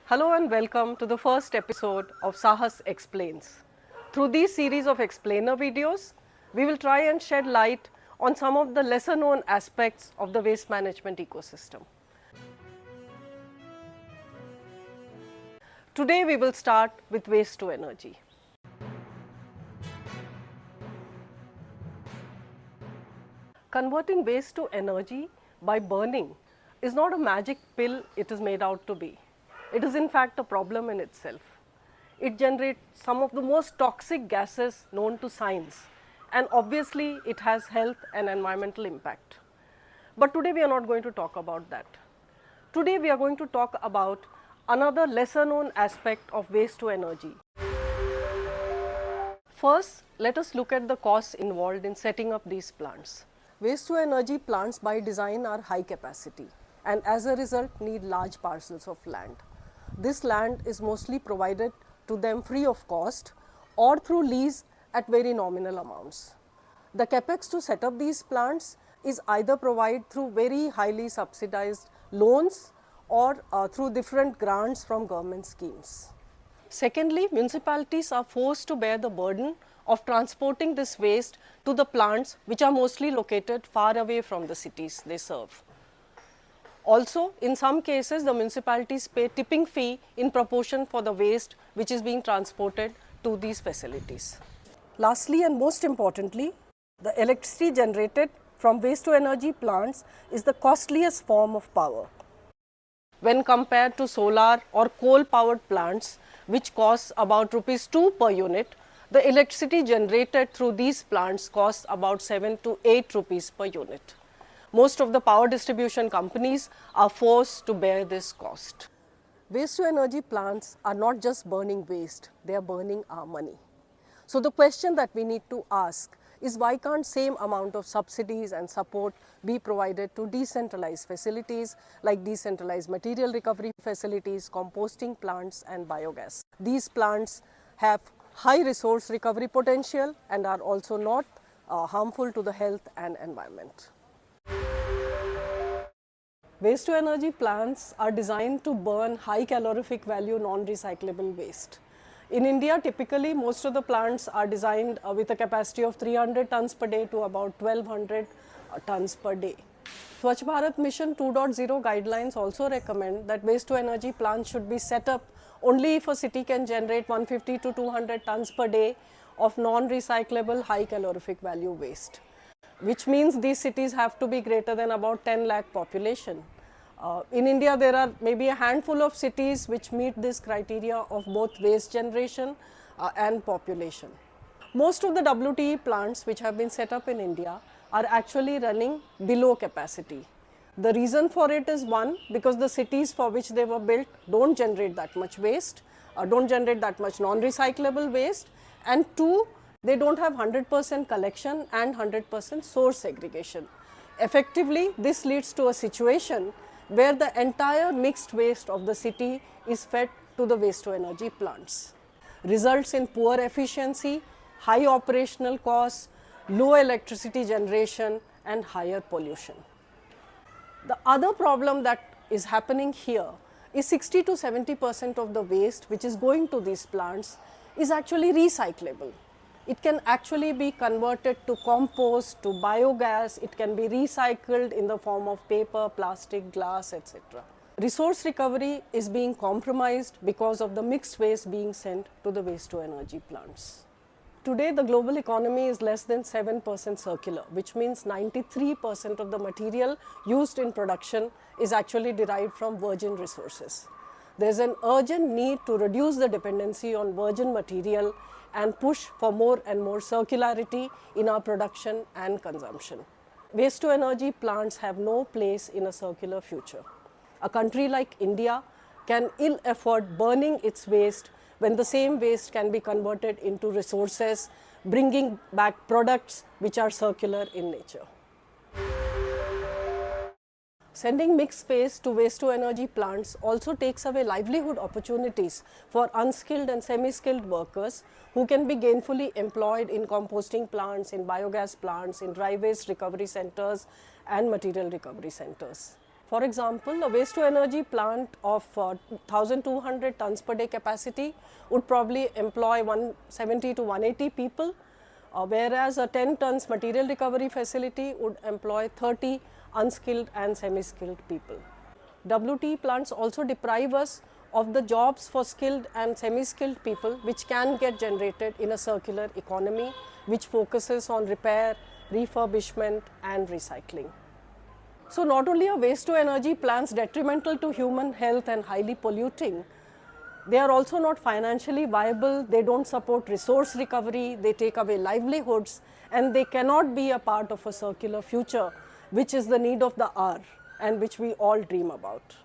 Hello and welcome to the first episode of Saahas Explains. Through these series of explainer videos, we will try and shed light on some of the lesser known aspects of the waste management ecosystem. Today we will start with waste to energy. Converting waste to energy by burning is not a magic pill it is made out to be. It is in fact a problem in itself. It generates some of the most toxic gases known to science, and obviously it has health and environmental impact. But today we are not going to talk about that. Today we are going to talk about another lesser known aspect of waste to energy. First, let us look at the costs involved in setting up these plants. Waste to energy plants by design are high capacity and as a result need large parcels of land. This land is mostly provided to them free of cost or through lease at very nominal amounts. The capex to set up these plants is either provided through very highly subsidized loans or through different grants from government schemes. Secondly, municipalities are forced to bear the burden of transporting this waste to the plants which are mostly located far away from the cities they serve. Also, in some cases, the municipalities pay tipping fee in proportion for the waste which is being transported to these facilities. Lastly and most importantly, the electricity generated from waste to energy plants is the costliest form of power. When compared to solar or coal powered plants, which costs about rupees 2 per unit, the electricity generated through these plants costs about 7 to 8 rupees per unit. Most of the power distribution companies are forced to bear this cost. Waste to energy plants are not just burning waste, they are burning our money. So the question that we need to ask is why can't same amount of subsidies and support be provided to decentralized facilities like decentralized material recovery facilities, composting plants and biogas. These plants have high resource recovery potential and are also not harmful to the health and environment. Waste to energy plants are designed to burn high calorific value non-recyclable waste. In India, typically most of the plants are designed with a capacity of 300 tons per day to about 1200 tons per day. Swachh Bharat Mission 2.0 guidelines also recommend that waste to energy plants should be set up only if a city can generate 150 to 200 tons per day of non-recyclable high calorific value waste, which means these cities have to be greater than about 10 lakh population. In India, there are maybe a handful of cities which meet this criteria of both waste generation and population. Most of the WTE plants which have been set up in India are actually running below capacity. The reason for it is one, because the cities for which they were built don't generate that much waste, don't generate that much non-recyclable waste, and two, they don't have 100% collection and 100% source segregation. Effectively, this leads to a situation where the entire mixed waste of the city is fed to the waste to energy plants. Results in poor efficiency, high operational costs, low electricity generation and higher pollution. The other problem that is happening here is 60 to 70% of the waste which is going to these plants is actually recyclable. It can actually be converted to compost, to biogas, it can be recycled in the form of paper, plastic, glass, etc. Resource recovery is being compromised because of the mixed waste being sent to the waste to energy plants. Today, the global economy is less than 7% circular, which means 93% of the material used in production is actually derived from virgin resources. There is an urgent need to reduce the dependency on virgin material and push for more and more circularity in our production and consumption. Waste to energy plants have no place in a circular future. A country like India can ill afford burning its waste when the same waste can be converted into resources, bringing back products which are circular in nature. Sending mixed waste to waste to energy plants also takes away livelihood opportunities for unskilled and semi-skilled workers who can be gainfully employed in composting plants, in biogas plants, in dry waste recovery centers and material recovery centers. For example, a waste to energy plant of 1200 tons per day capacity would probably employ 170 to 180 people, whereas a 10 tons material recovery facility would employ 30 unskilled and semi-skilled people. WTE plants also deprive us of the jobs for skilled and semi-skilled people which can get generated in a circular economy which focuses on repair, refurbishment and recycling. So not only are waste to energy plants detrimental to human health and highly polluting, they are also not financially viable, they don't support resource recovery, they take away livelihoods, and they cannot be a part of a circular future, which is the need of the hour and which we all dream about.